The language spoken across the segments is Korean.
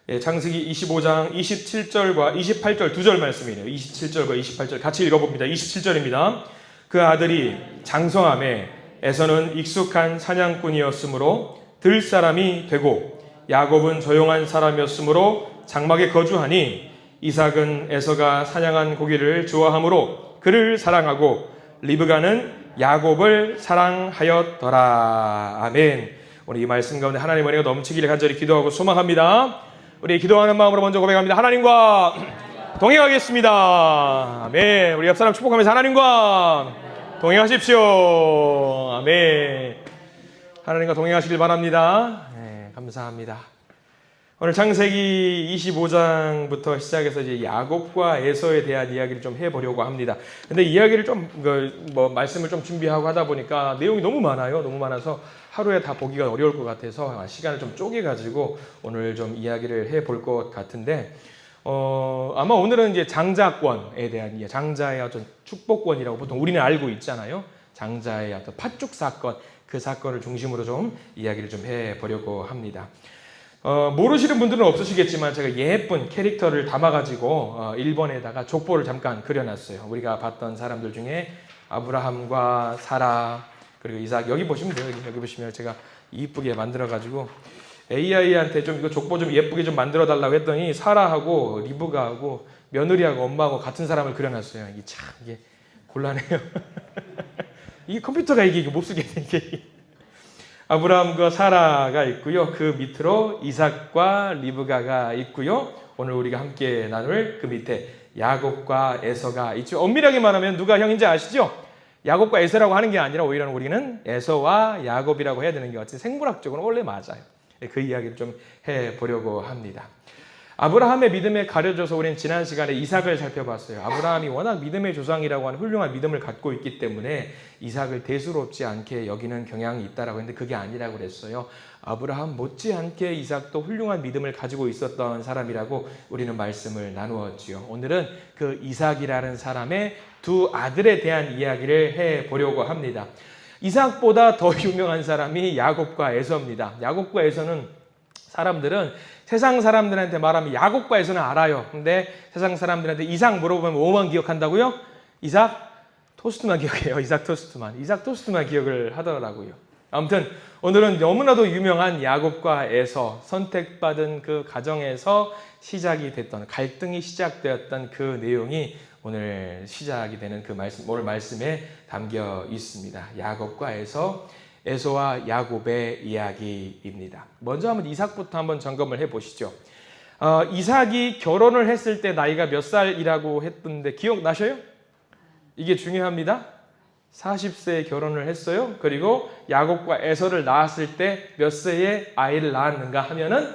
창세기 25장 27절과 28절 두 절 말씀이네요. 27절과 28절 같이 읽어봅니다. 27절입니다. 그 아들이 장성함에 에서는 익숙한 사냥꾼이었으므로 들 사람이 되고 야곱은 조용한 사람이었으므로 장막에 거주하니 이삭은 에서가 사냥한 고기를 좋아하므로 그를 사랑하고 리브가는 야곱을 사랑하였더라. 아멘. 오늘 이 말씀 가운데 하나님의 은혜가 넘치기를 간절히 기도하고 소망합니다. 우리 기도하는 마음으로 먼저 고백합니다. 하나님과 동행하겠습니다. 아멘. 우리 옆사람 축복하면서 하나님과 동행하십시오. 아멘. 하나님과 동행하시길 바랍니다. 네, 감사합니다. 오늘 창세기 25장부터 시작해서 이제 야곱과 에서에 대한 이야기를 좀 해보려고 합니다. 근데 이야기를 말씀을 좀 준비하고 하다 보니까 내용이 너무 많아요. 너무 많아서 하루에 다 보기가 어려울 것 같아서 시간을 좀 쪼개가지고 오늘 좀 이야기를 해볼 것 같은데, 아마 오늘은 이제 장자권에 대한 이야기, 장자의 어떤 축복권이라고 보통 우리는 알고 있잖아요. 장자의 어떤 팥죽 사건, 그 사건을 중심으로 좀 이야기를 좀 해보려고 합니다. 모르시는 분들은 없으시겠지만 제가 예쁜 캐릭터를 담아가지고 1번에다가 족보를 잠깐 그려놨어요. 우리가 봤던 사람들 중에 아브라함과 사라 그리고 이삭, 여기 보시면 돼요. 여기 보시면 제가 이쁘게 만들어가지고 AI한테 좀 이거 족보 좀 예쁘게 좀 만들어 달라고 했더니 사라하고 리브가하고 며느리하고 엄마하고 같은 사람을 그려놨어요. 이게 참 이게 곤란해요. 이게 컴퓨터가 이게 못 쓰겠네. 이게 아브라함과 사라가 있고요. 그 밑으로 이삭과 리브가가 있고요. 오늘 우리가 함께 나눌 그 밑에 야곱과 에서가 있죠. 엄밀하게 말하면 누가 형인지 아시죠? 야곱과 에서라고 하는 게 아니라 오히려 우리는 에서와 야곱이라고 해야 되는 것 같아요. 생물학적으로는 원래 맞아요. 그 이야기를 좀 해보려고 합니다. 아브라함의 믿음에 가려져서 우리는 지난 시간에 이삭을 살펴봤어요. 아브라함이 워낙 믿음의 조상이라고 하는 훌륭한 믿음을 갖고 있기 때문에 이삭을 대수롭지 않게 여기는 경향이 있다라고 했는데 그게 아니라고 그랬어요. 아브라함 못지않게 이삭도 훌륭한 믿음을 가지고 있었던 사람이라고 우리는 말씀을 나누었지요. 오늘은 그 이삭이라는 사람의 두 아들에 대한 이야기를 해보려고 합니다. 이삭보다 더 유명한 사람이 야곱과 에서입니다. 야곱과 에서는 사람들은 세상 사람들한테 말하면 야곱과 에서는 알아요. 근데 세상 사람들한테 이삭 물어보면 뭐만 기억한다고요? 이삭 토스트만 기억해요. 이삭 토스트만 기억을 하더라고요. 아무튼 오늘은 너무나도 유명한 야곱과 에서, 선택받은 그 가정에서 시작이 됐던, 갈등이 시작되었던 그 내용이 오늘 시작이 되는 그 말씀, 오늘 말씀에 담겨 있습니다. 야곱과 에서와 야곱의 이야기입니다. 먼저 한번 이삭부터 한번 점검을 해보시죠. 이삭이 결혼을 했을 때 나이가 몇 살이라고 했던데 기억나셔요? 이게 중요합니다. 40세에 결혼을 했어요. 그리고 야곱과 에서를 낳았을 때 몇 세에 아이를 낳았는가 하면은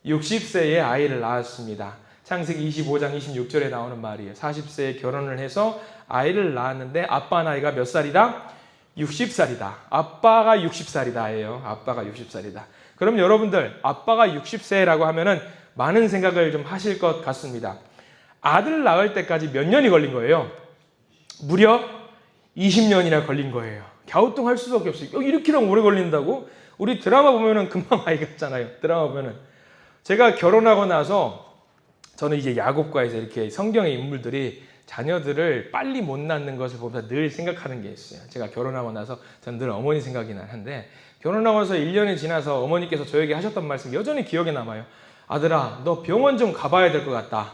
60세에 아이를 낳았습니다. 창세기 25장 26절에 나오는 말이에요. 40세에 결혼을 해서 아이를 낳았는데 아빠 나이가 몇 살이다? 60살이다. 아빠가 60살이다예요. 아빠가 60살이다. 그럼 여러분들 아빠가 60세라고 하면은 많은 생각을 좀 하실 것 같습니다. 아들 낳을 때까지 몇 년이 걸린 거예요? 무려 20년이나 걸린 거예요. 갸우뚱할 수밖에 없어요. 이렇게랑 오래 걸린다고? 우리 드라마 보면은 금방 아이 같잖아요. 드라마 보면은. 제가 결혼하고 나서 저는 이제 야곱과 에서 이렇게 성경의 인물들이 자녀들을 빨리 못 낳는 것을 보면서 늘 생각하는 게 있어요. 제가 결혼하고 나서 저는 늘 어머니 생각이 나는데 결혼하고 나서 1년이 지나서 어머니께서 저에게 하셨던 말씀 여전히 기억에 남아요. 아들아, 너 병원 좀 가봐야 될 것 같다.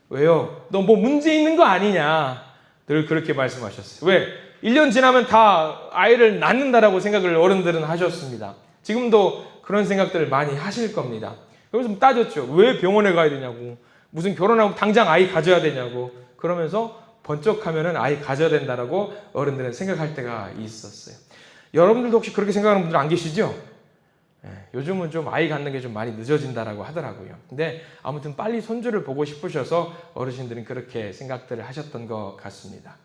왜요? 너 뭐 문제 있는 거 아니냐? 늘 그렇게 말씀하셨어요. 왜? 1년 지나면 다 아이를 낳는다라고 생각을 어른들은 하셨습니다. 지금도 그런 생각들을 많이 하실 겁니다. 그래서 좀 따졌죠. 왜 병원에 가야 되냐고. 무슨 결혼하고 당장 아이 가져야 되냐고. 그러면서 번쩍하면은 아이 가져야 된다라고 어른들은 생각할 때가 있었어요. 여러분들도 혹시 그렇게 생각하는 분들 안 계시죠? 요즘은 좀 아이 갖는 게 좀 많이 늦어진다라고 하더라고요. 근데 아무튼 빨리 손주를 보고 싶으셔서 어르신들은 그렇게 생각들을 하셨던 것 같습니다.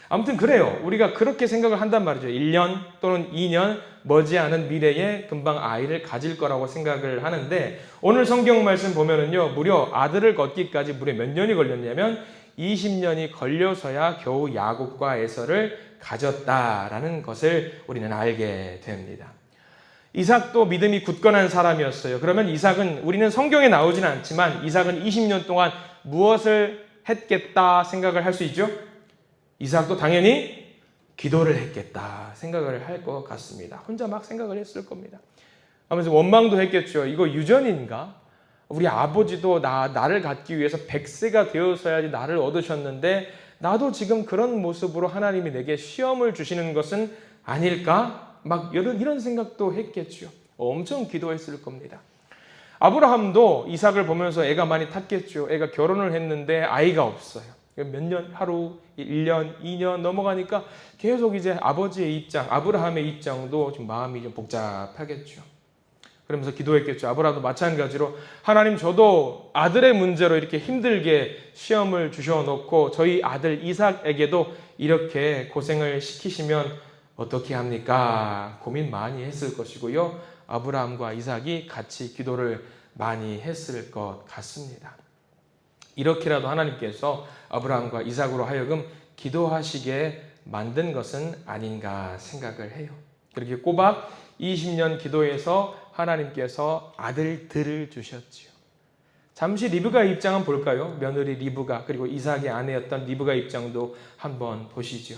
아무튼 그래요. 우리가 그렇게 생각을 한단 말이죠. 1년 또는 2년 머지않은 미래에 금방 아이를 가질 거라고 생각을 하는데 오늘 성경 말씀 보면은요. 무려 아들을 걷기까지 무려 몇 년이 걸렸냐면 20년이 걸려서야 겨우 야곱과 에서를 가졌다라는 것을 우리는 알게 됩니다. 이삭도 믿음이 굳건한 사람이었어요. 그러면 이삭은, 우리는 성경에 나오지는 않지만 이삭은 20년 동안 무엇을 했겠다 생각을 할 수 있죠? 이삭도 당연히 기도를 했겠다 생각을 할 것 같습니다. 혼자 막 생각을 했을 겁니다. 하면서 원망도 했겠죠. 이거 유전인가? 우리 아버지도 나를 갖기 위해서 100세가 되어서야지 나를 얻으셨는데 나도 지금 그런 모습으로 하나님이 내게 시험을 주시는 것은 아닐까? 막 이런 생각도 했겠죠. 엄청 기도했을 겁니다. 아브라함도 이삭을 보면서 애가 많이 탔겠죠. 애가 결혼을 했는데 아이가 없어요. 몇 년, 하루, 1년, 2년 넘어가니까 계속 이제 아버지의 입장, 아브라함의 입장도 좀 마음이 좀 복잡하겠죠. 그러면서 기도했겠죠. 아브라함도 마찬가지로 하나님, 저도 아들의 문제로 이렇게 힘들게 시험을 주셔놓고 저희 아들 이삭에게도 이렇게 고생을 시키시면 어떻게 합니까? 고민 많이 했을 것이고요. 아브라함과 이삭이 같이 기도를 많이 했을 것 같습니다. 이렇게라도 하나님께서 아브라함과 이삭으로 하여금 기도하시게 만든 것은 아닌가 생각을 해요. 그렇게 꼬박 20년 기도해서 하나님께서 아들들을 주셨지요. 잠시 리브가의 입장은 볼까요? 며느리 리브가, 그리고 이삭의 아내였던 리브가의 입장도 한번 보시죠.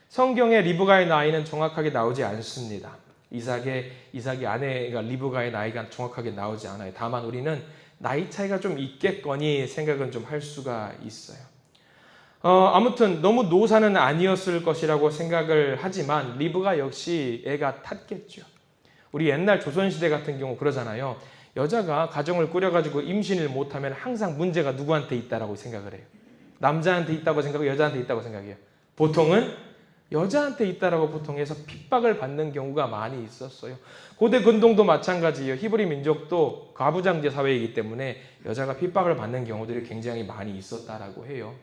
성경에 리브가의 나이는 정확하게 나오지 않습니다. 이삭의 아내가 리브가의 나이가 정확하게 나오지 않아요. 다만 우리는 나이 차이가 좀 있겠거니 생각은 좀 할 수가 있어요. 아무튼 너무 노사는 아니었을 것이라고 생각을 하지만 리브가 역시 애가 탔겠죠. 우리 옛날 조선시대 같은 경우 그러잖아요. 여자가 가정을 꾸려가지고 임신을 못하면 항상 문제가 누구한테 있다라고 생각을 해요. 남자한테 있다고 생각하고 여자한테 있다고 생각해요. 보통은 여자한테 있다라고 보통 해서 핍박을 받는 경우가 많이 있었어요. 고대 근동도 마찬가지예요. 히브리 민족도 가부장제 사회이기 때문에 여자가 핍박을 받는 경우들이 굉장히 많이 있었다라고 해요.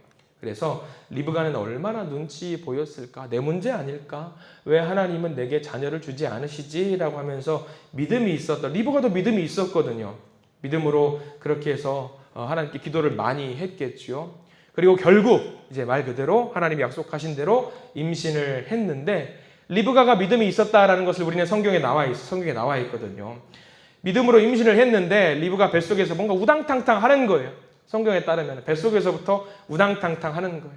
그래서 리브가는 얼마나 눈치 보였을까? 내 문제 아닐까? 왜 하나님은 내게 자녀를 주지 않으시지? 라고 하면서 믿음이 있었다. 리브가도 믿음이 있었거든요. 믿음으로 그렇게 해서 하나님께 기도를 많이 했겠죠. 그리고 결국 이제 말 그대로 하나님이 약속하신 대로 임신을 했는데, 리브가가 믿음이 있었다라는 것을 우리는 성경에 나와 있거든요. 믿음으로 임신을 했는데 리브가 뱃속에서 뭔가 우당탕탕 하는 거예요. 성경에 따르면 뱃속에서부터 우당탕탕 하는 거예요.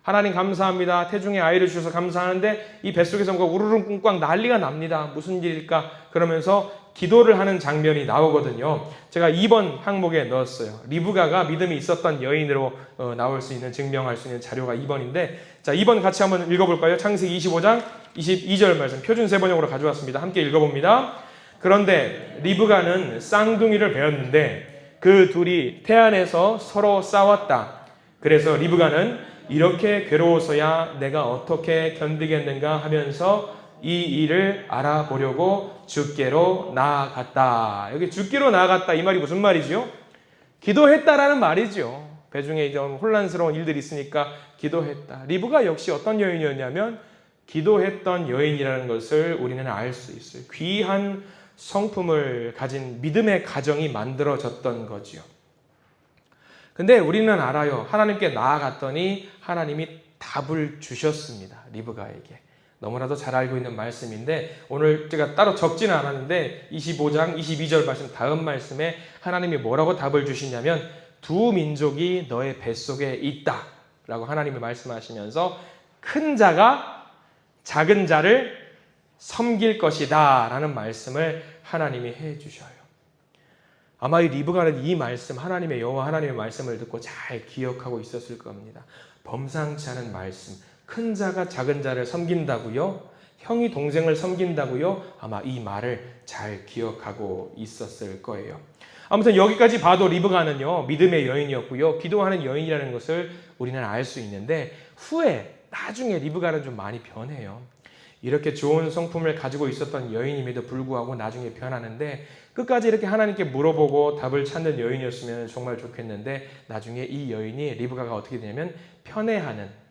하나님 감사합니다. 태중에 아이를 주셔서 감사하는데 이 뱃속에서 뭔가 우르릉 난리가 납니다. 무슨 일일까? 그러면서 기도를 하는 장면이 나오거든요. 제가 2번 항목에 넣었어요. 리브가가 믿음이 있었던 여인으로 나올 수 있는, 증명할 수 있는 자료가 2번인데, 자, 2번 같이 한번 읽어볼까요? 창세기 25장 22절 말씀 표준 세번역으로 가져왔습니다. 함께 읽어봅니다. 그런데 리브가는 쌍둥이를 배웠는데 그 둘이 태안에서 서로 싸웠다. 그래서 리브가는 이렇게 괴로워서야 내가 어떻게 견디겠는가 하면서 이 일을 알아보려고 주께로 나아갔다. 여기 주께로 나아갔다, 이 말이 무슨 말이죠? 기도했다라는 말이죠. 배중에 좀 혼란스러운 일들이 있으니까 기도했다. 리브가 역시 어떤 여인이었냐면 기도했던 여인이라는 것을 우리는 알 수 있어요. 귀한 성품을 가진 믿음의 가정이 만들어졌던 거지요. 근데 우리는 알아요. 하나님께 나아갔더니 하나님이 답을 주셨습니다. 리브가에게. 너무나도 잘 알고 있는 말씀인데 오늘 제가 따로 적지는 않았는데 25장 22절 말씀, 다음 말씀에 하나님이 뭐라고 답을 주시냐면 두 민족이 너의 뱃속에 있다 라고 하나님이 말씀하시면서 큰 자가 작은 자를 섬길 것이다 라는 말씀을 하나님이 해주셔요. 아마 이 리브가는 이 말씀, 하나님의 여호와 하나님의 말씀을 듣고 잘 기억하고 있었을 겁니다. 범상치 않은 말씀, 큰 자가 작은 자를 섬긴다고요? 형이 동생을 섬긴다고요? 아마 이 말을 잘 기억하고 있었을 거예요. 아무튼 여기까지 봐도 리브가는요, 믿음의 여인이었고요, 기도하는 여인이라는 것을 우리는 알 수 있는데 후에 나중에 리브가는 좀 많이 변해요. 이렇게 좋은 성품을 가지고 있었던 여인임에도 불구하고 나중에 변하는데 끝까지 이렇게 하나님께 물어보고 답을 찾는 여인이었으면 정말 좋겠는데 나중에 이 여인이 리브가가 어떻게 되냐면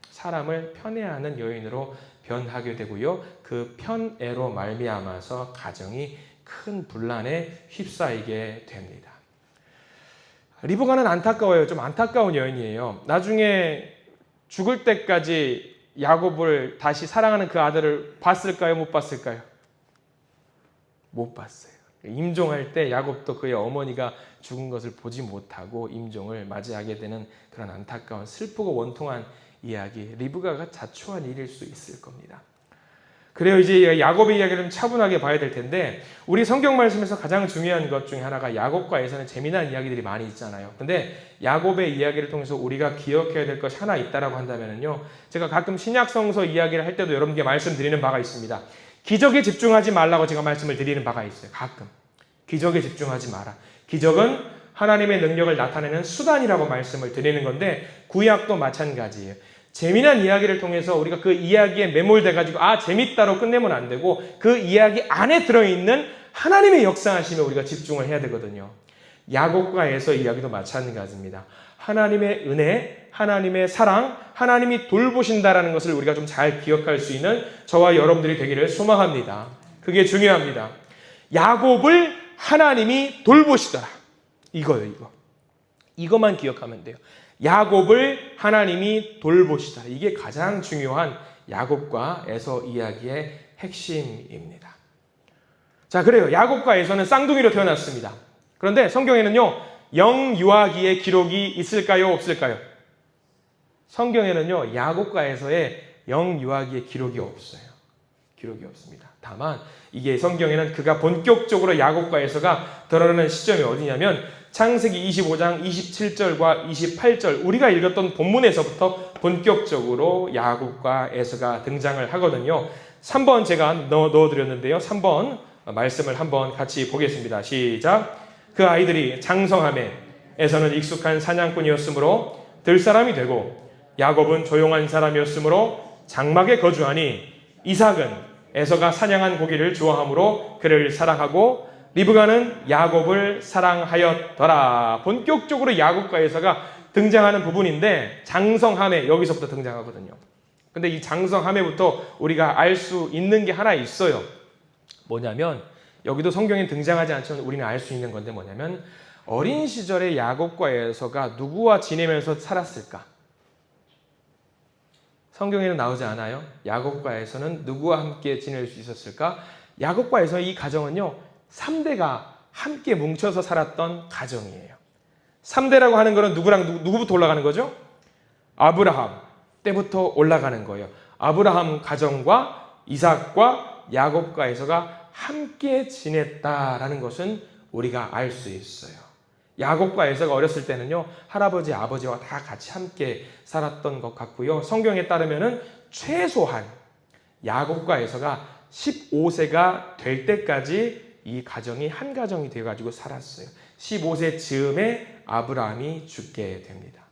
사람을 편애하는 여인으로 변하게 되고요. 그 편애로 말미암아서 가정이 큰 분란에 휩싸이게 됩니다. 리브가는 안타까워요. 좀 안타까운 여인이에요. 나중에 죽을 때까지 야곱을 다시 사랑하는 그 아들을 봤을까요? 못 봤을까요? 못 봤어요. 임종할 때 야곱도 그의 어머니가 죽은 것을 보지 못하고 임종을 맞이하게 되는 그런 안타까운 슬프고 원통한 이야기, 리브가가 자초한 일일 수 있을 겁니다. 그래요. 이제 야곱의 이야기를 좀 차분하게 봐야 될 텐데, 우리 성경 말씀에서 가장 중요한 것 중에 하나가 야곱과 에서는 재미난 이야기들이 많이 있잖아요. 근데 야곱의 이야기를 통해서 우리가 기억해야 될 것이 하나 있다라고 한다면요, 제가 가끔 신약성서 이야기를 할 때도 여러분께 말씀드리는 바가 있습니다. 기적에 집중하지 말라고 제가 말씀을 드리는 바가 있어요. 가끔 기적에 집중하지 마라. 기적은 하나님의 능력을 나타내는 수단이라고 말씀을 드리는 건데, 구약도 마찬가지예요. 재미난 이야기를 통해서 우리가 그 이야기에 매몰돼가지고 재밌다로 끝내면 안 되고, 그 이야기 안에 들어있는 하나님의 역사하심에 우리가 집중을 해야 되거든요. 야곱과 에서 이야기도 마찬가지입니다. 하나님의 은혜, 하나님의 사랑, 하나님이 돌보신다라는 것을 우리가 좀 잘 기억할 수 있는 저와 여러분들이 되기를 소망합니다. 그게 중요합니다. 야곱을 하나님이 돌보시더라. 이거예요, 이거. 이것만 기억하면 돼요. 야곱을 하나님이 돌보시더라. 이게 가장 중요한 야곱과 에서 이야기의 핵심입니다. 자, 그래요. 야곱과 에서는 쌍둥이로 태어났습니다. 그런데 성경에는요, 영유아기의 기록이 있을까요, 없을까요? 성경에는요, 야곱과 에서의 영유아기의 기록이 없어요. 기록이 없습니다. 다만 이게 성경에는 그가 본격적으로 야곱과 에서가 드러나는 시점이 어디냐면 창세기 25장 27절과 28절, 우리가 읽었던 본문에서부터 본격적으로 야곱과 에서가 등장을 하거든요. 3번 제가 넣어드렸는데요. 3번 말씀을 한번 같이 보겠습니다. 시작. 그 아이들이 장성함에 에서는 익숙한 사냥꾼이었으므로 들사람이 되고, 야곱은 조용한 사람이었으므로 장막에 거주하니, 이삭은 에서가 사냥한 고기를 좋아하므로 그를 사랑하고, 리브가는 야곱을 사랑하였더라. 본격적으로 야곱과 에서가 등장하는 부분인데, 장성함에 여기서부터 등장하거든요. 근데 이 장성함에부터 우리가 알 수 있는 게 하나 있어요. 뭐냐면, 여기도 성경에 등장하지 않지만 우리는 알 수 있는 건데 뭐냐면, 어린 시절에 야곱과 에서가 누구와 지내면서 살았을까? 성경에는 나오지 않아요. 야곱과 에서는 누구와 함께 지낼 수 있었을까? 야곱과 에서의 이 가정은요, 3대가 함께 뭉쳐서 살았던 가정이에요. 3대라고 하는 거는 누구부터 올라가는 거죠? 아브라함 때부터 올라가는 거예요. 아브라함 가정과 이삭과 야곱과 에서가 함께 지냈다라는 것은 우리가 알 수 있어요. 야곱과 에서가 어렸을 때는요, 할아버지, 아버지와 다 같이 함께 살았던 것 같고요. 성경에 따르면은 최소한 야곱과 에서가 15세가 될 때까지 이 가정이 한 가정이 되어가지고 살았어요. 15세 즈음에 아브라함이 죽게 됩니다.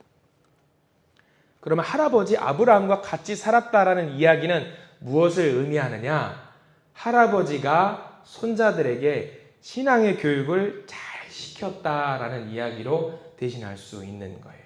그러면 할아버지 아브라함과 같이 살았다라는 이야기는 무엇을 의미하느냐? 할아버지가 손자들에게 신앙의 교육을 잘 시켰다라는 이야기로 대신할 수 있는 거예요.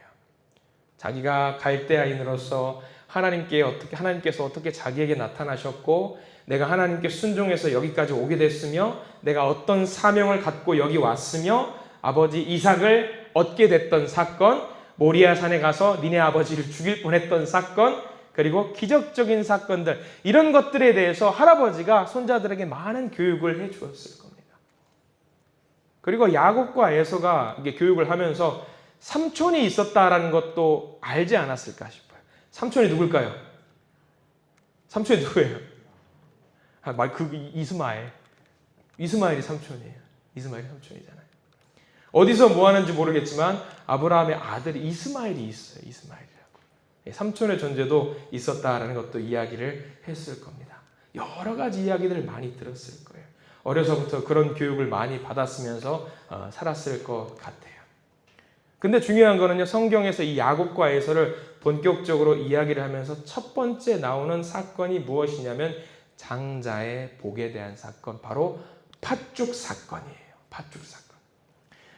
자기가 갈대아인으로서 하나님께서 어떻게 자기에게 나타나셨고, 내가 하나님께 순종해서 여기까지 오게 됐으며, 내가 어떤 사명을 갖고 여기 왔으며, 아버지 이삭을 얻게 됐던 사건, 모리아 산에 가서 니네 아버지를 죽일 뻔했던 사건, 그리고 기적적인 사건들, 이런 것들에 대해서 할아버지가 손자들에게 많은 교육을 해 주었을 겁니다. 그리고 야곱과 에서가 이게 교육을 하면서 삼촌이 있었다라는 것도 알지 않았을까 싶어요. 삼촌이 누굴까요? 삼촌이 누구예요? 이스마엘이 삼촌이에요. 이스마엘이 삼촌이잖아요. 어디서 뭐 하는지 모르겠지만 아브라함의 아들이 이스마엘이 있어요. 이스마엘이라고. 삼촌의 존재도 있었다라는 것도 이야기를 했을 겁니다. 여러 가지 이야기들을 많이 들었을 거예요. 어려서부터 그런 교육을 많이 받았으면서 살았을 것 같아요. 근데 중요한 거는요, 성경에서 이 야곱과 에서를 본격적으로 이야기를 하면서 첫 번째 나오는 사건이 무엇이냐면 장자의 복에 대한 사건, 바로 팥죽 사건이에요. 팥죽 사건.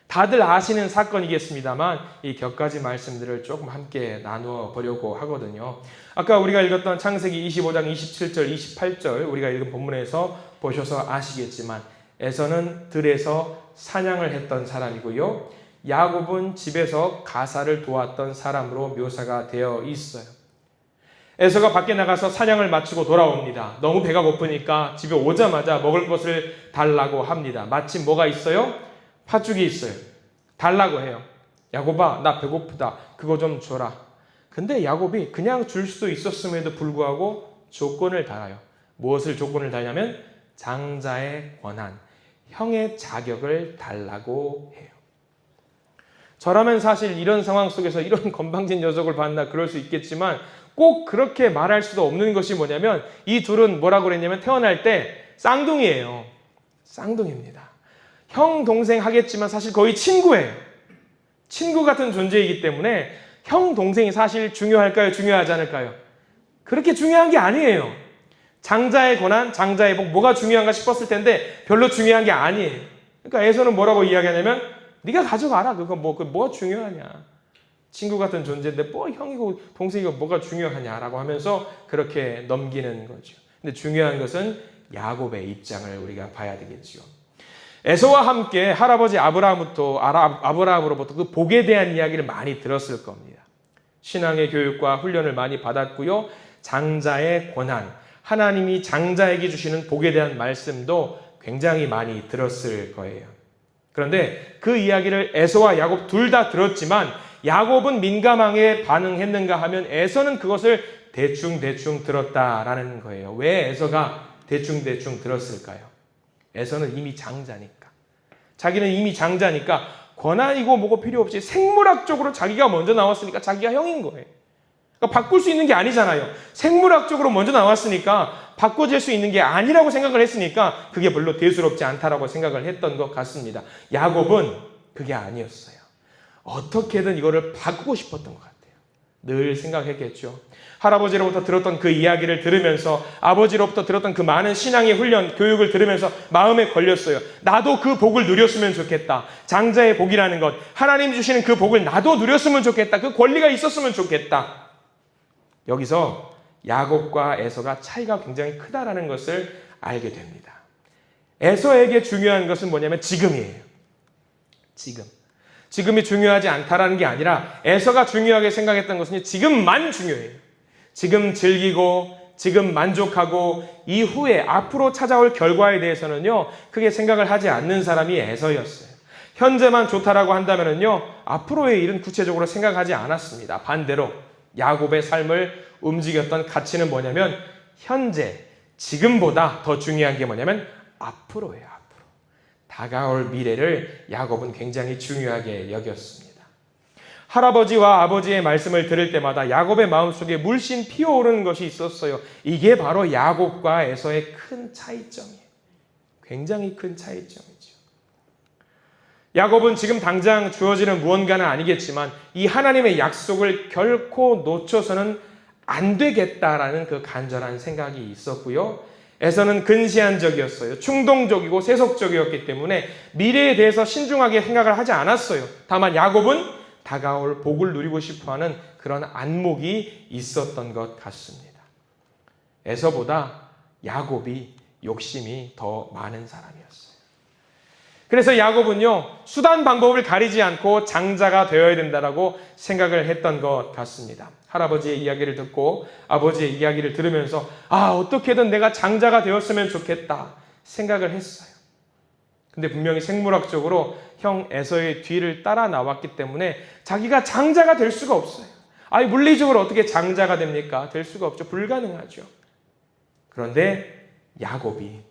다들 아시는 사건이겠습니다만 이 몇 가지 말씀들을 조금 함께 나누어 보려고 하거든요. 아까 우리가 읽었던 창세기 25장 27절, 28절 우리가 읽은 본문에서 보셔서 아시겠지만 에서는 들에서 사냥을 했던 사람이고요. 야곱은 집에서 가사를 도왔던 사람으로 묘사가 되어 있어요. 에서가 밖에 나가서 사냥을 마치고 돌아옵니다. 너무 배가 고프니까 집에 오자마자 먹을 것을 달라고 합니다. 마침 뭐가 있어요? 팥죽이 있어요. 달라고 해요. 야곱아, 나 배고프다. 그거 좀 줘라. 근데 야곱이 그냥 줄 수도 있었음에도 불구하고 조건을 달아요. 무엇을 조건을 달냐면 장자의 권한, 형의 자격을 달라고 해요. 저라면 사실 이런 상황 속에서 이런 건방진 녀석을 봤나 그럴 수 있겠지만 꼭 그렇게 말할 수도 없는 것이 뭐냐면 이 둘은 뭐라고 그랬냐면 태어날 때 쌍둥이에요. 쌍둥이입니다. 형, 동생 하겠지만 사실 거의 친구예요. 친구 같은 존재이기 때문에 형, 동생이 사실 중요할까요? 중요하지 않을까요? 그렇게 중요한 게 아니에요. 장자의 권한, 장자의 복, 뭐가 중요한가 싶었을 텐데 별로 중요한 게 아니에요. 그러니까 에서는 뭐라고 이야기하냐면 네가 가져가라. 그거 뭐가 중요하냐. 친구 같은 존재인데 뭐 형이고 동생이고 뭐가 중요하냐라고 하면서 그렇게 넘기는 거죠. 근데 중요한 것은 야곱의 입장을 우리가 봐야 되겠죠. 에서와 함께 할아버지 아브라함으로부터 그 복에 대한 이야기를 많이 들었을 겁니다. 신앙의 교육과 훈련을 많이 받았고요. 장자의 권한, 하나님이 장자에게 주시는 복에 대한 말씀도 굉장히 많이 들었을 거예요. 그런데 그 이야기를 에서와 야곱 둘 다 들었지만 야곱은 민감하게 반응했는가 하면 에서는 그것을 대충 들었다라는 거예요. 왜 에서가 대충 들었을까요? 에서는 이미 장자니까. 자기는 이미 장자니까 권한이고 뭐고 필요 없이 생물학적으로 자기가 먼저 나왔으니까 자기가 형인 거예요. 그러니까 바꿀 수 있는 게 아니잖아요. 생물학적으로 먼저 나왔으니까 바꿔질 수 있는 게 아니라고 생각을 했으니까 그게 별로 대수롭지 않다라고 생각을 했던 것 같습니다. 야곱은 그게 아니었어요. 어떻게든 이거를 바꾸고 싶었던 것 같아요. 늘 생각했겠죠. 할아버지로부터 들었던 그 이야기를 들으면서 아버지로부터 들었던 그 많은 신앙의 훈련, 교육을 들으면서 마음에 걸렸어요. 나도 그 복을 누렸으면 좋겠다. 장자의 복이라는 것, 하나님 주시는 그 복을 나도 누렸으면 좋겠다. 그 권리가 있었으면 좋겠다. 여기서 야곱과 에서가 차이가 굉장히 크다라는 것을 알게 됩니다. 에서에게 중요한 것은 뭐냐면 지금이에요. 지금이 중요하지 않다라는 게 아니라 에서가 중요하게 생각했던 것은 지금만 중요해요. 지금 즐기고 지금 만족하고 이후에 앞으로 찾아올 결과에 대해서는요 크게 생각을 하지 않는 사람이 에서였어요. 현재만 좋다라고 한다면은요 앞으로의 일은 구체적으로 생각하지 않았습니다. 반대로 야곱의 삶을 움직였던 가치는 뭐냐면 현재 지금보다 더 중요한 게 뭐냐면 앞으로예요. 다가올 미래를 야곱은 굉장히 중요하게 여겼습니다. 할아버지와 아버지의 말씀을 들을 때마다 야곱의 마음속에 물씬 피어오르는 것이 있었어요. 이게 바로 야곱과 에서의 큰 차이점이에요. 굉장히 큰 차이점이죠. 야곱은 지금 당장 주어지는 무언가는 아니겠지만 이 하나님의 약속을 결코 놓쳐서는 안 되겠다라는 그 간절한 생각이 있었고요. 에서는 근시안적이었어요. 충동적이고 세속적이었기 때문에 미래에 대해서 신중하게 생각을 하지 않았어요. 다만 야곱은 다가올 복을 누리고 싶어하는 그런 안목이 있었던 것 같습니다. 에서보다 야곱이 욕심이 더 많은 사람이었어요. 그래서 야곱은요 수단 방법을 가리지 않고 장자가 되어야 된다라고 생각을 했던 것 같습니다. 할아버지의 이야기를 듣고 아버지의 이야기를 들으면서 어떻게든 내가 장자가 되었으면 좋겠다 생각을 했어요. 근데 분명히 생물학적으로 형 에서의 뒤를 따라 나왔기 때문에 자기가 장자가 될 수가 없어요. 물리적으로 어떻게 장자가 됩니까? 될 수가 없죠. 불가능하죠. 그런데 야곱이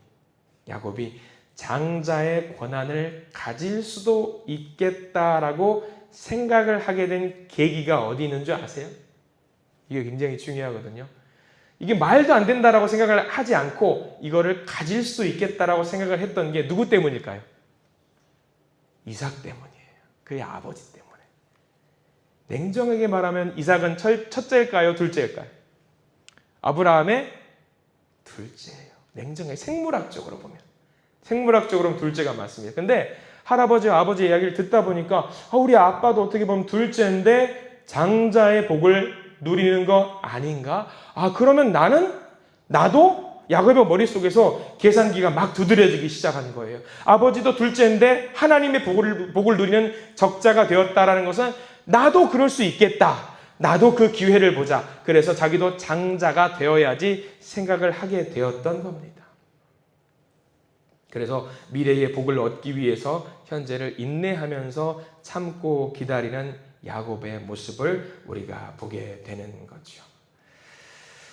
장자의 권한을 가질 수도 있겠다라고 생각을 하게 된 계기가 어디 있는 줄 아세요? 이게 굉장히 중요하거든요. 이게 말도 안 된다라고 생각을 하지 않고 이거를 가질 수도 있겠다라고 생각을 했던 게 누구 때문일까요? 이삭 때문이에요. 그의 아버지 때문에. 냉정하게 말하면 이삭은 첫째일까요? 둘째일까요? 아브라함의 둘째예요. 냉정하게 생물학적으로 보면. 생물학적으로는 둘째가 맞습니다. 근데 할아버지와 아버지의 이야기를 듣다 보니까 우리 아빠도 어떻게 보면 둘째인데 장자의 복을 누리는 거 아닌가? 그러면 나도 야곱의 머릿속에서 계산기가 막 두드려지기 시작한 거예요. 아버지도 둘째인데 하나님의 복을 누리는 적자가 되었다라는 것은 나도 그럴 수 있겠다. 나도 그 기회를 보자. 그래서 자기도 장자가 되어야지 생각을 하게 되었던 겁니다. 그래서 미래의 복을 얻기 위해서 현재를 인내하면서 참고 기다리는 야곱의 모습을 우리가 보게 되는 거죠.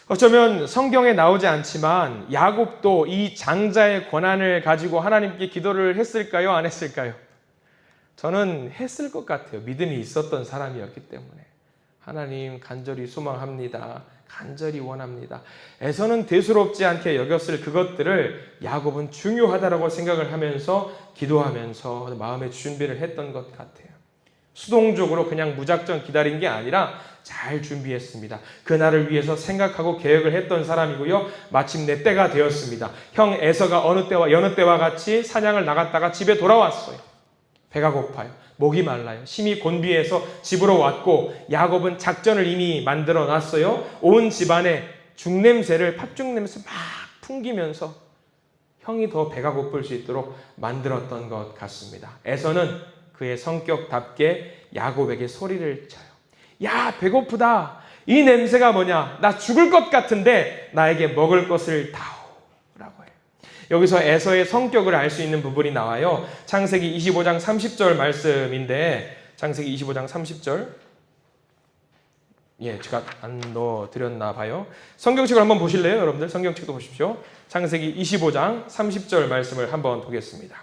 어쩌면 성경에 나오지 않지만 야곱도 이 장자의 권한을 가지고 하나님께 기도를 했을까요? 안 했을까요? 저는 했을 것 같아요. 믿음이 있었던 사람이었기 때문에. 하나님 간절히 소망합니다. 간절히 원합니다. 에서는 대수롭지 않게 여겼을 그것들을 야곱은 중요하다라고 생각을 하면서 기도하면서 마음의 준비를 했던 것 같아요. 수동적으로 그냥 무작정 기다린 게 아니라 잘 준비했습니다. 그날을 위해서 생각하고 계획을 했던 사람이고요. 마침내 때가 되었습니다. 형 에서가 여느 때와 같이 사냥을 나갔다가 집에 돌아왔어요. 배가 고파요. 목이 말라요. 심히 곤비해서 집으로 왔고 야곱은 작전을 이미 만들어 놨어요. 온 집안에 죽냄새를 팥죽 냄새 막 풍기면서 형이 더 배가 고플 수 있도록 만들었던 것 같습니다. 에서는 그의 성격답게 야곱에게 소리를 쳐요. 야, 배고프다. 이 냄새가 뭐냐? 나 죽을 것 같은데 나에게 먹을 것을 다오. 라고 해요. 여기서 에서의 성격을 알 수 있는 부분이 나와요. 창세기 25장 30절 말씀인데 창세기 25장 30절 제가 안 넣어드렸나 봐요. 성경책을 한번 보실래요? 여러분들 성경책도 보십시오. 창세기 25장 30절 말씀을 한번 보겠습니다.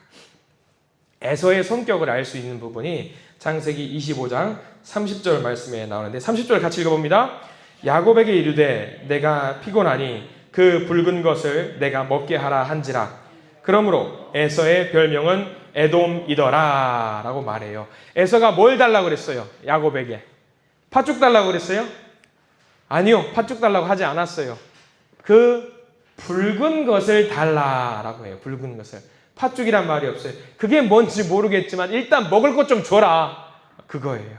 에서의 성격을 알 수 있는 부분이 창세기 25장 30절 말씀에 나오는데 30절 같이 읽어봅니다. 야곱에게 이르되 내가 피곤하니 그 붉은 것을 내가 먹게 하라 한지라. 그러므로 에서의 별명은 에돔이더라 라고 말해요. 에서가 뭘 달라고 그랬어요? 야곱에게 팥죽 달라고 그랬어요? 아니요, 팥죽 달라고 하지 않았어요. 그 붉은 것을 달라라고 해요. 붉은 것을. 팥죽이란 말이 없어요. 그게 뭔지 모르겠지만 일단 먹을 것 좀 줘라. 그거예요.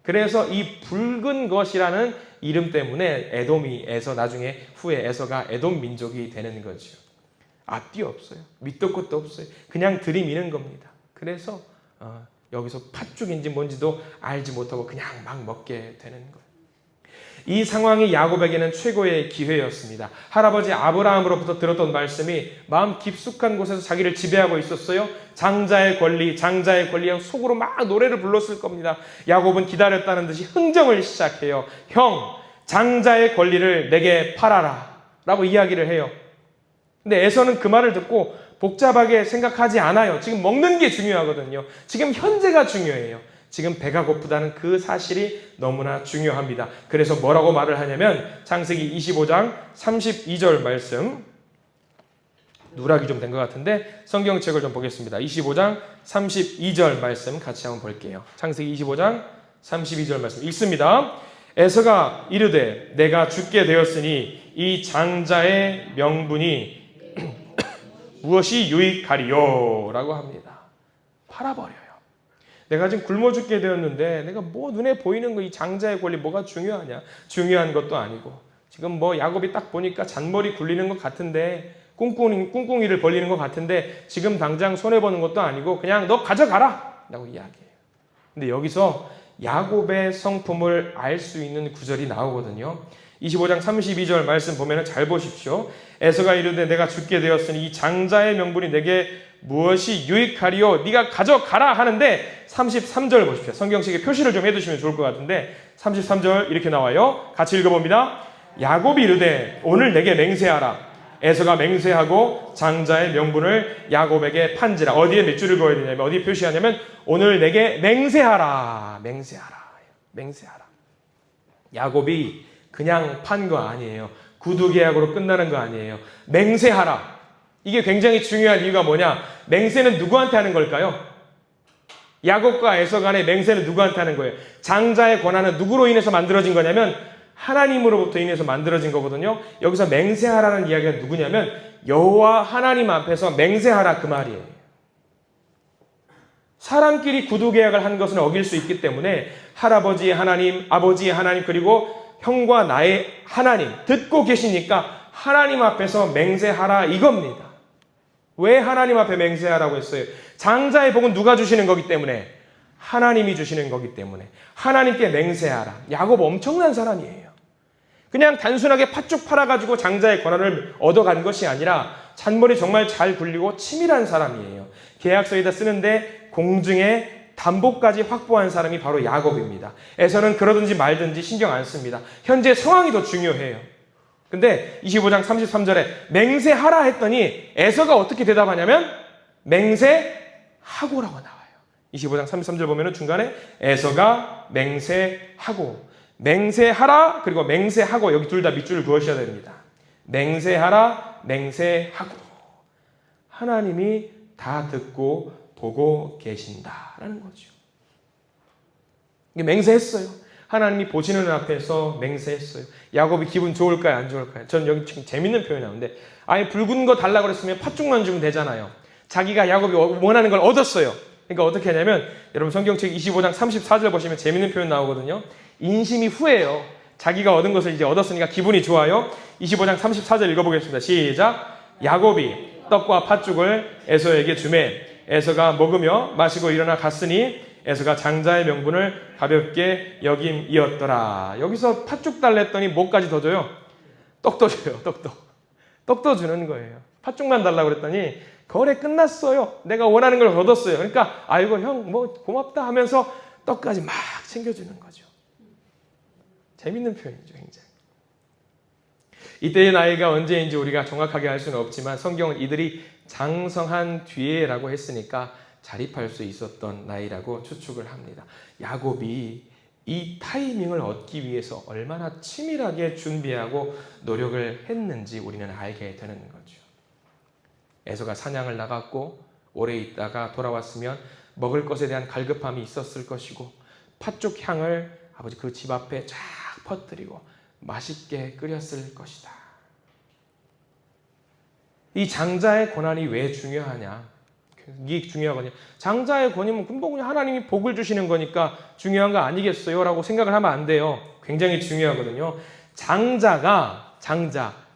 그래서 이 붉은 것이라는 이름 때문에 에돔이에서 나중에 후에 에서가 에돔 민족이 되는 거죠. 앞뒤 없어요. 밑도 끝도 없어요. 그냥 들이미는 겁니다. 그래서 여기서 팥죽인지 뭔지도 알지 못하고 그냥 막 먹게 되는 거예요. 이 상황이 야곱에게는 최고의 기회였습니다. 할아버지 아브라함으로부터 들었던 말씀이 마음 깊숙한 곳에서 자기를 지배하고 있었어요. 장자의 권리 하고 속으로 막 노래를 불렀을 겁니다. 야곱은 기다렸다는 듯이 흥정을 시작해요. 형, 장자의 권리를 내게 팔아라 라고 이야기를 해요. 근데 에서는 그 말을 듣고 복잡하게 생각하지 않아요. 지금 먹는 게 중요하거든요. 지금 현재가 중요해요. 지금 배가 고프다는 그 사실이 너무나 중요합니다. 그래서 뭐라고 말을 하냐면 창세기 25장 32절 말씀, 누락이 좀 된 것 같은데 성경책을 좀 보겠습니다. 25장 32절 말씀 같이 한번 볼게요. 창세기 25장 32절 말씀 읽습니다. 에서가 이르되 내가 죽게 되었으니 이 장자의 명분이 무엇이 유익하리요? 라고 합니다. 팔아버려요. 내가 지금 굶어 죽게 되었는데 내가 뭐 눈에 보이는 거 이 장자의 권리 뭐가 중요하냐? 중요한 것도 아니고 지금 뭐 야곱이 딱 보니까 잔머리 굴리는 것 같은데 꿍꿍이를 벌리는 것 같은데 지금 당장 손해보는 것도 아니고 그냥 너 가져가라! 라고 이야기해요. 근데 여기서 야곱의 성품을 알 수 있는 구절이 나오거든요. 25장 32절 말씀 보면 잘 보십시오. 에서가 이르되 내가 죽게 되었으니 이 장자의 명분이 내게 무엇이 유익하리요? 네가 가져가라 하는데 33절 보십시오. 성경책에 표시를 좀 해두시면 좋을 것 같은데 33절 이렇게 나와요. 같이 읽어봅니다. 야곱이 이르되 오늘 내게 맹세하라. 에서가 맹세하고 장자의 명분을 야곱에게 판지라. 어디에 몇 줄을 그어야 되냐면 어디에 표시하냐면 오늘 내게 맹세하라. 맹세하라. 야곱이 그냥 판 거 아니에요. 구두 계약으로 끝나는 거 아니에요. 맹세하라. 이게 굉장히 중요한 이유가 뭐냐? 맹세는 누구한테 하는 걸까요? 야곱과 에서 간의 맹세는 누구한테 하는 거예요? 장자의 권한은 누구로 인해서 만들어진 거냐면 하나님으로부터 인해서 만들어진 거거든요. 여기서 맹세하라는 이야기가 누구냐면 여호와 하나님 앞에서 맹세하라 그 말이에요. 사람끼리 구두 계약을 한 것은 어길 수 있기 때문에 할아버지의 하나님, 아버지의 하나님 그리고 형과 나의 하나님 듣고 계시니까 하나님 앞에서 맹세하라 이겁니다. 왜 하나님 앞에 맹세하라고 했어요? 장자의 복은 누가 주시는 거기 때문에 하나님이 주시는 거기 때문에 하나님께 맹세하라. 야곱 엄청난 사람이에요. 그냥 단순하게 팥죽 팔아가지고 장자의 권한을 얻어간 것이 아니라 잔머리 정말 잘 굴리고 치밀한 사람이에요. 계약서에다 쓰는데 공증에 담보까지 확보한 사람이 바로 야곱입니다. 에서는 그러든지 말든지 신경 안 씁니다. 현재 상황이 더 중요해요. 근데 25장 33절에 맹세하라 했더니 에서가 어떻게 대답하냐면 맹세하고라고 나와요. 25장 33절 보면은 중간에 에서가 맹세하고, 맹세하라 그리고 맹세하고, 여기 둘 다 밑줄을 그으셔야 됩니다. 맹세하라, 맹세하고. 하나님이 다 듣고 보고 계신다라는 거죠. 이게 맹세했어요. 하나님이 보시는 앞에서 맹세했어요. 야곱이 기분 좋을까요? 안 좋을까요? 전 여기 지금 재밌는 표현이 나오는데, 아예 붉은 거 달라고 그랬으면 팥죽만 주면 되잖아요. 자기가 야곱이 원하는 걸 얻었어요. 그러니까 어떻게 하냐면, 여러분 성경책 25장 34절 보시면 재밌는 표현 나오거든요. 인심이 후해요. 자기가 얻은 것을 이제 얻었으니까 기분이 좋아요. 25장 34절 읽어보겠습니다. 시작. 야곱이 떡과 팥죽을 에서에게 주매 에서가 먹으며 마시고 일어나 갔으니 에서가 장자의 명분을 가볍게 여김이었더라. 여기서 팥죽 달랬더니 뭐까지 더 줘요? 떡도 줘요. 떡도 주는 거예요. 팥죽만 달라고 그랬더니 거래 끝났어요. 내가 원하는 걸 얻었어요. 그러니까 아이고 형 뭐 고맙다 하면서 떡까지 막 챙겨주는 거죠. 재밌는 표현이죠. 굉장히. 이때의 나이가 언제인지 우리가 정확하게 알 수는 없지만 성경은 이들이 장성한 뒤에라고 했으니까 자립할 수 있었던 나이라고 추측을 합니다. 야곱이 이 타이밍을 얻기 위해서 얼마나 치밀하게 준비하고 노력을 했는지 우리는 알게 되는 거죠. 에서가 사냥을 나갔고 오래 있다가 돌아왔으면 먹을 것에 대한 갈급함이 있었을 것이고 팥죽 향을 아버지 그 집 앞에 쫙 퍼뜨리고 맛있게 끓였을 것이다. 이 장자의 권한이 왜 중요하냐? 이게 중요하거든요. 장자의 권위는 금방 그냥 하나님이 복을 주시는 거니까 중요한 거 아니겠어요? 라고 생각을 하면 안 돼요. 굉장히 중요하거든요. 장자,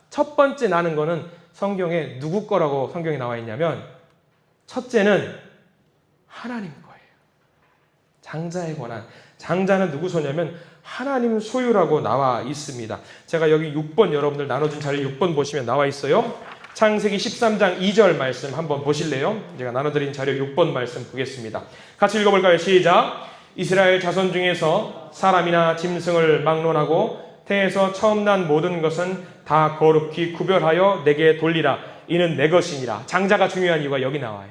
첫 번째 나는 거는 성경에 누구 거라고 성경에 나와 있냐면 첫째는 하나님 거예요. 장자의 권한. 장자는 누구 소냐면 하나님 소유라고 나와 있습니다. 제가 여기 6번 여러분들 나눠준 자료 6번 보시면 나와 있어요. 창세기 13장 2절 말씀 한번 보실래요? 제가 나눠드린 자료 6번 말씀 보겠습니다. 같이 읽어볼까요? 시작! 이스라엘 자손 중에서 사람이나 짐승을 막론하고 태에서 처음 난 모든 것은 다 거룩히 구별하여 내게 돌리라. 이는 내 것이니라. 장자가 중요한 이유가 여기 나와요.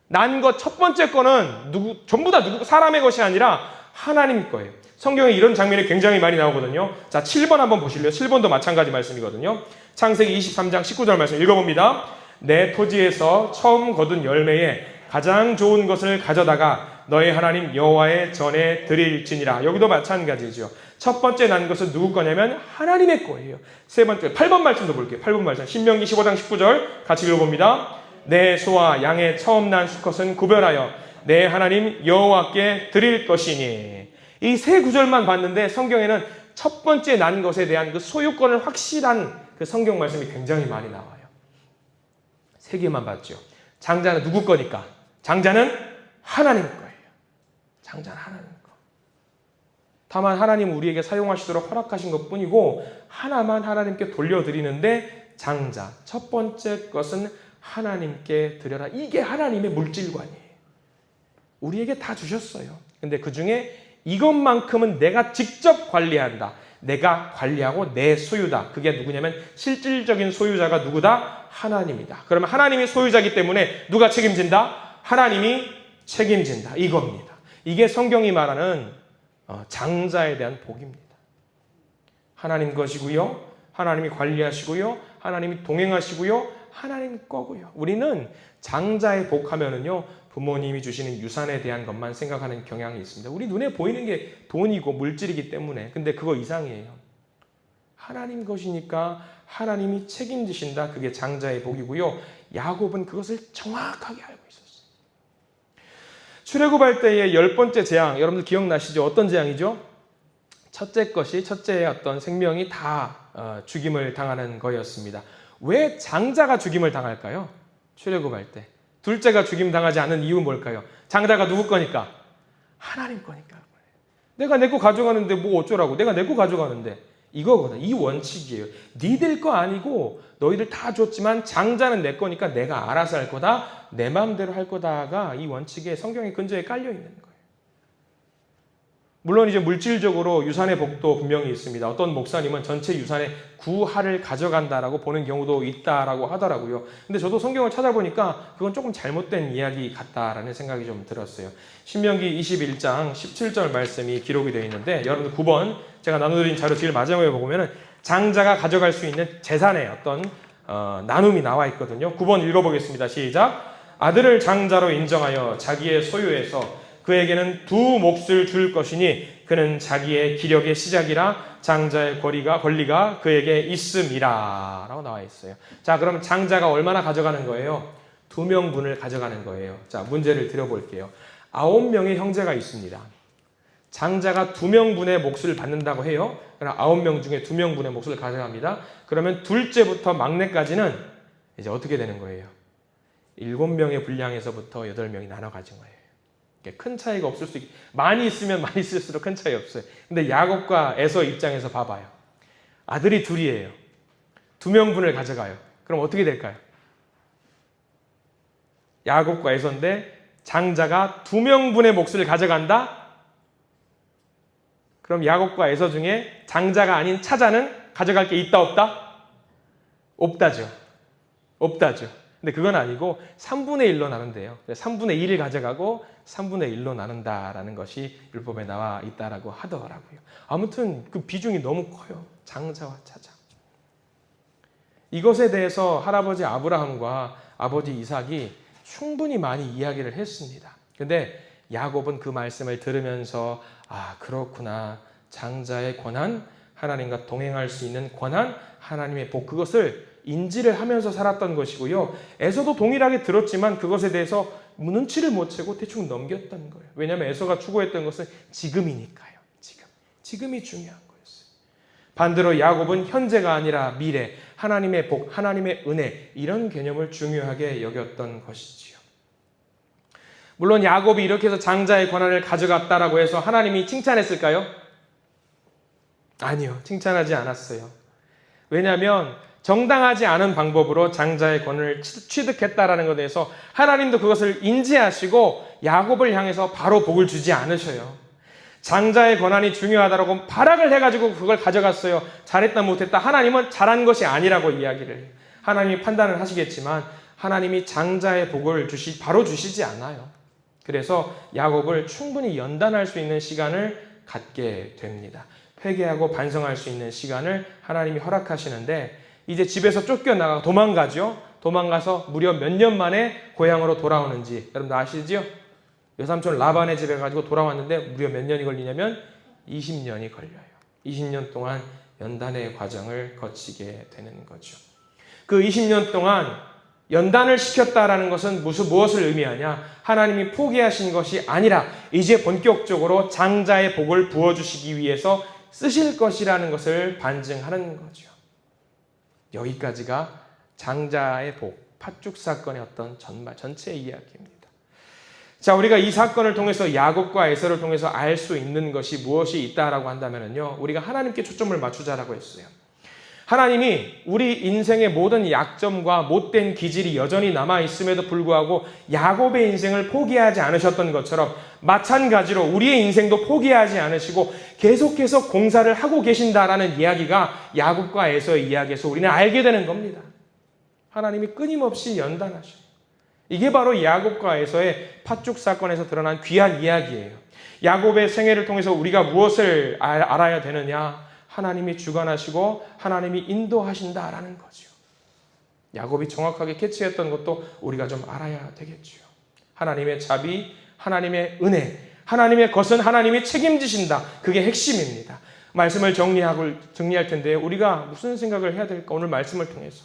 난 것 첫 번째 거는 전부 다 사람의 것이 아니라 하나님 거예요. 성경에 이런 장면이 굉장히 많이 나오거든요. 자, 7번 한번 보실래요? 7번도 마찬가지 말씀이거든요. 창세기 23장 19절 말씀 읽어봅니다. 내 토지에서 처음 거둔 열매에 가장 좋은 것을 가져다가 너의 하나님 여호와의 전에 드릴지니라. 여기도 마찬가지죠. 첫 번째 난 것은 누구 거냐면 하나님의 거예요. 세 번째 8번 말씀도 볼게요. 8번 말씀 신명기 15장 19절 같이 읽어봅니다. 내 소와 양의 처음 난 수컷은 구별하여 내 하나님 여호와께 드릴 것이니. 이 세 구절만 봤는데 성경에는 첫 번째 난 것에 대한 그 소유권을 확실한 그 성경 말씀이 굉장히 많이 나와요. 세 개만 봤죠. 장자는 누구 거니까? 장자는 하나님 거예요. 장자는 하나님 거. 다만 하나님 우리에게 사용하시도록 허락하신 것뿐이고 하나만 하나님께 돌려드리는데 장자, 첫 번째 것은 하나님께 드려라. 이게 하나님의 물질관이에요. 우리에게 다 주셨어요. 근데 그 중에 이것만큼은 내가 직접 관리한다. 내가 관리하고 내 소유다. 그게 누구냐면 실질적인 소유자가 누구다? 하나님이다. 그러면 하나님이 소유자이기 때문에 누가 책임진다? 하나님이 책임진다. 이겁니다. 이게 성경이 말하는 장자에 대한 복입니다. 하나님 것이고요. 하나님이 관리하시고요. 하나님이 동행하시고요. 하나님 거고요. 우리는 장자의 복하면은요. 부모님이 주시는 유산에 대한 것만 생각하는 경향이 있습니다. 우리 눈에 보이는 게 돈이고 물질이기 때문에. 근데 그거 이상이에요. 하나님 것이니까 하나님이 책임지신다. 그게 장자의 복이고요. 야곱은 그것을 정확하게 알고 있었어요. 출애굽할 때의 10번째 재앙, 여러분들 기억나시죠? 어떤 재앙이죠? 첫째의 어떤 생명이 다 죽임을 당하는 거였습니다. 왜 장자가 죽임을 당할까요? 출애굽할 때. 둘째가 죽임 당하지 않은 이유는 뭘까요? 장자가 누구 거니까? 하나님 거니까. 내가 내 거 가져가는데 뭐 어쩌라고. 내가 내 거 가져가는데. 이거거든. 이 원칙이에요. 니들 거 아니고 너희들 다 줬지만 장자는 내 거니까 내가 알아서 할 거다. 내 마음대로 할 거다가 이 원칙에 성경의 근저에 깔려 있는 거예요. 물론 이제 물질적으로 유산의 복도 분명히 있습니다. 어떤 목사님은 전체 유산의 9할을 가져간다라고 보는 경우도 있다라고 하더라고요. 근데 저도 성경을 찾아보니까 그건 조금 잘못된 이야기 같다라는 생각이 좀 들었어요. 신명기 21장 17절 말씀이 기록이 되어 있는데 여러분 9번 제가 나눠드린 자료 제일 마지막에 보면은 장자가 가져갈 수 있는 재산의 어떤 나눔이 나와 있거든요. 9번 읽어보겠습니다. 시작. 아들을 장자로 인정하여 자기의 소유에서 그에게는 2 몫을 줄 것이니 그는 자기의 기력의 시작이라 장자의 권리가 그에게 있음이라 라고 나와 있어요. 자, 그럼 장자가 얼마나 가져가는 거예요? 2명분을 가져가는 거예요. 자, 문제를 드려볼게요. 9명의 형제가 있습니다. 장자가 2명분의 몫을 받는다고 해요. 그럼 9명 중에 2명분의 몫을 가져갑니다. 그러면 둘째부터 막내까지는 이제 어떻게 되는 거예요? 7명의 분량에서부터 8명이 나눠 가진 거예요. 큰 차이가 없을 수 많이 있으면 많이 쓸수록 큰 차이 없어요. 근데 야곱과 에서 입장에서 봐봐요. 아들이 둘이에요. 2명분을 가져가요. 그럼 어떻게 될까요? 야곱과 에서인데 장자가 2명분의 몫을 가져간다? 그럼 야곱과 에서 중에 장자가 아닌 차자는 가져갈 게 있다 없다? 없다죠. 없다죠. 근데 그건 아니고 3분의 1로 나눈대요. 3분의 1을 가져가고 3분의 1로 나눈다라는 것이 율법에 나와 있다라고 하더라고요. 아무튼 그 비중이 너무 커요. 장자와 차자. 이것에 대해서 할아버지 아브라함과 아버지 이삭이 충분히 많이 이야기를 했습니다. 근데 야곱은 그 말씀을 들으면서 아, 그렇구나. 장자의 권한, 하나님과 동행할 수 있는 권한, 하나님의 복, 그것을 인지를 하면서 살았던 것이고요. 에서도 동일하게 들었지만 그것에 대해서 눈치를 못 채고 대충 넘겼던 거예요. 왜냐하면 에서가 추구했던 것은 지금이니까요. 지금이 중요한 거였어요. 반대로 야곱은 현재가 아니라 미래, 하나님의 복, 하나님의 은혜 이런 개념을 중요하게 여겼던 것이지요. 물론 야곱이 이렇게 해서 장자의 권한을 가져갔다라고 해서 하나님이 칭찬했을까요? 아니요. 칭찬하지 않았어요. 왜냐하면 정당하지 않은 방법으로 장자의 권한을 취득했다라는 것에 대해서 하나님도 그것을 인지하시고 야곱을 향해서 바로 복을 주지 않으셔요. 장자의 권한이 중요하다라고 발악을 해가지고 그걸 가져갔어요. 잘했다 못했다. 하나님은 잘한 것이 아니라고 이야기를 해요. 하나님이 판단을 하시겠지만 하나님이 장자의 복을 바로 주시지 않아요. 그래서 야곱을 충분히 연단할 수 있는 시간을 갖게 됩니다. 회개하고 반성할 수 있는 시간을 하나님이 허락하시는데 이제 집에서 쫓겨나가 도망가죠. 도망가서 무려 몇 년 만에 고향으로 돌아오는지 여러분 아시죠? 외삼촌 라반의 집에 가지고 돌아왔는데 무려 몇 년이 걸리냐면 20년이 걸려요. 20년 동안 연단의 과정을 거치게 되는 거죠. 그 20년 동안 연단을 시켰다라는 것은 무엇을 의미하냐? 하나님이 포기하신 것이 아니라 이제 본격적으로 장자의 복을 부어주시기 위해서 쓰실 것이라는 것을 반증하는 거죠. 여기까지가 장자의 복, 팥죽 사건의 어떤 전체 이야기입니다. 자, 우리가 이 사건을 통해서 야곱과 에서를 통해서 알 수 있는 것이 무엇이 있다라고 한다면요, 우리가 하나님께 초점을 맞추자라고 했어요. 하나님이 우리 인생의 모든 약점과 못된 기질이 여전히 남아있음에도 불구하고 야곱의 인생을 포기하지 않으셨던 것처럼 마찬가지로 우리의 인생도 포기하지 않으시고 계속해서 공사를 하고 계신다라는 이야기가 야곱과 에서의 이야기에서 우리는 알게 되는 겁니다. 하나님이 끊임없이 연단하셔요. 이게 바로 야곱과 에서의 팥죽 사건에서 드러난 귀한 이야기예요. 야곱의 생애를 통해서 우리가 무엇을 알아야 되느냐? 하나님이 주관하시고 하나님이 인도하신다라는 거죠. 야곱이 정확하게 캐치했던 것도 우리가 좀 알아야 되겠죠. 하나님의 자비, 하나님의 은혜, 하나님의 것은 하나님이 책임지신다. 그게 핵심입니다. 말씀을 정리할 텐데 우리가 무슨 생각을 해야 될까? 오늘 말씀을 통해서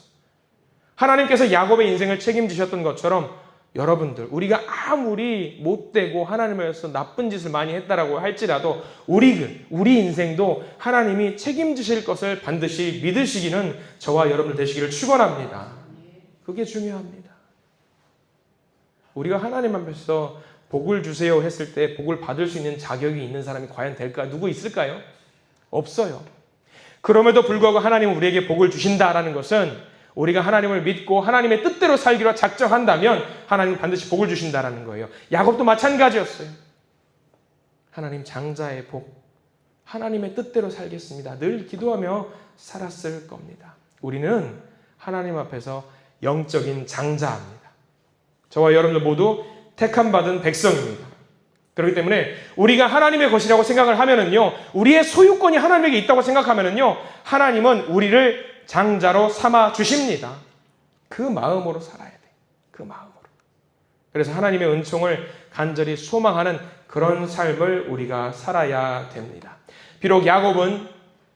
하나님께서 야곱의 인생을 책임지셨던 것처럼 여러분들, 우리가 아무리 못되고 하나님에서 나쁜 짓을 많이 했다라고 할지라도 우리 인생도 하나님이 책임지실 것을 반드시 믿으시기는 저와 여러분들 되시기를 축원합니다. 그게 중요합니다. 우리가 하나님 앞에서 복을 주세요 했을 때 복을 받을 수 있는 자격이 있는 사람이 과연 될까? 누구 있을까요? 없어요. 그럼에도 불구하고 하나님은 우리에게 복을 주신다라는 것은 우리가 하나님을 믿고 하나님의 뜻대로 살기로 작정한다면 하나님은 반드시 복을 주신다라는 거예요. 야곱도 마찬가지였어요. 하나님 장자의 복, 하나님의 뜻대로 살겠습니다. 늘 기도하며 살았을 겁니다. 우리는 하나님 앞에서 영적인 장자입니다. 저와 여러분들 모두 택함받은 백성입니다. 그렇기 때문에 우리가 하나님의 것이라고 생각을 하면은요, 우리의 소유권이 하나님에게 있다고 생각하면은요, 하나님은 우리를 장자로 삼아 주십니다. 그 마음으로 살아야 돼. 그 마음으로. 그래서 하나님의 은총을 간절히 소망하는 그런 삶을 우리가 살아야 됩니다. 비록 야곱은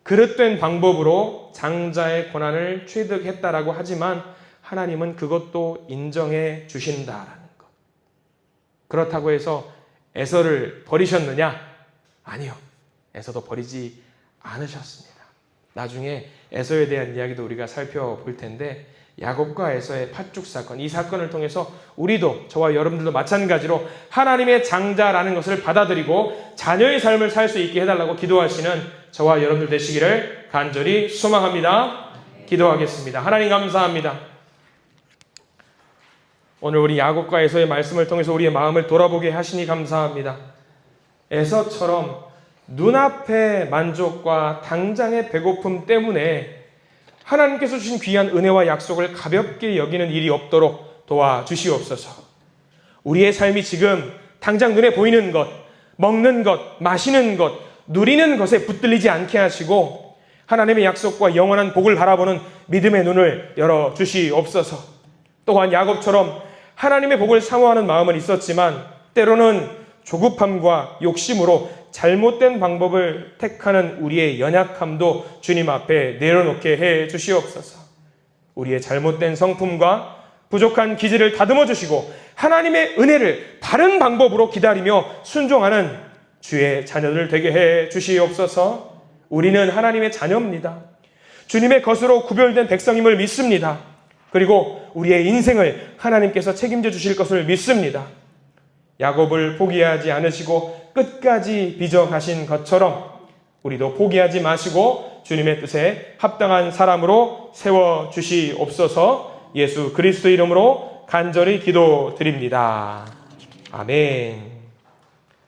그릇된 방법으로 장자의 권한을 취득했다라고 하지만 하나님은 그것도 인정해 주신다라는 것. 그렇다고 해서 에서를 버리셨느냐? 아니요. 에서도 버리지 않으셨습니다. 나중에 에서에 대한 이야기도 우리가 살펴볼 텐데 야곱과 에서의 팥죽 사건, 이 사건을 통해서 우리도 저와 여러분들도 마찬가지로 하나님의 장자라는 것을 받아들이고 자녀의 삶을 살 수 있게 해달라고 기도하시는 저와 여러분들 되시기를 간절히 소망합니다. 기도하겠습니다. 하나님 감사합니다. 오늘 우리 야곱과 에서의 말씀을 통해서 우리의 마음을 돌아보게 하시니 감사합니다. 에서처럼 눈앞의 만족과 당장의 배고픔 때문에 하나님께서 주신 귀한 은혜와 약속을 가볍게 여기는 일이 없도록 도와주시옵소서. 우리의 삶이 지금 당장 눈에 보이는 것, 먹는 것, 마시는 것, 누리는 것에 붙들리지 않게 하시고 하나님의 약속과 영원한 복을 바라보는 믿음의 눈을 열어주시옵소서. 또한 야곱처럼 하나님의 복을 사모하는 마음은 있었지만 때로는 조급함과 욕심으로 잘못된 방법을 택하는 우리의 연약함도 주님 앞에 내려놓게 해 주시옵소서. 우리의 잘못된 성품과 부족한 기질을 다듬어 주시고 하나님의 은혜를 바른 방법으로 기다리며 순종하는 주의 자녀들 되게 해 주시옵소서. 우리는 하나님의 자녀입니다. 주님의 것으로 구별된 백성임을 믿습니다. 그리고 우리의 인생을 하나님께서 책임져 주실 것을 믿습니다. 야곱을 포기하지 않으시고 끝까지 빚어가신 것처럼 우리도 포기하지 마시고 주님의 뜻에 합당한 사람으로 세워주시옵소서. 예수 그리스도 이름으로 간절히 기도드립니다. 아멘.